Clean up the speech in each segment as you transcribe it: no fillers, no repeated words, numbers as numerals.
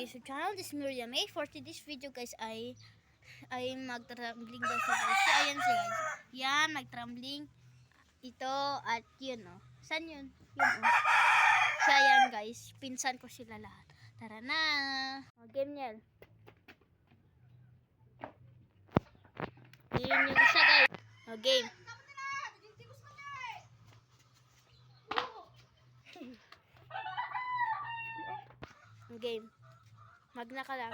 YouTube channel. This is Miriam May. For today's video guys ay mag-trambling daw siya guys. So, ayan siya guys. Yan, mag-trambling. Ito at yun oh. Saan yun? Yun oh. Siya yan guys. Pinsan ko sila lahat. Tara na. O, game niya. Yun yung isa guys. O, game. Game. Magna ka lang.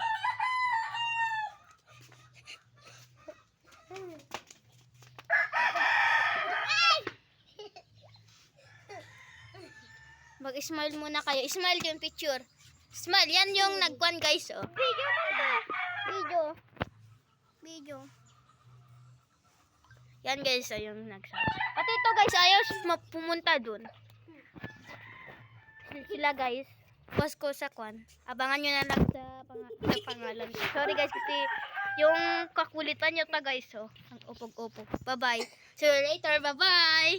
Mag-smile muna kayo. Smile yung picture. Smile. Yan yung nagkuhan guys. Oh. Video. Yan guys. Oh, yung nagsabi. Pati ito guys. Ayaw pumunta dun. Sila guys. Post ko sa kwan. Abangan nyo na lang sa pangalan. Sorry guys kasi yung kakulitan nyo ta guys. Oh. Ang upog-upog. Bye bye. See you later. Bye bye.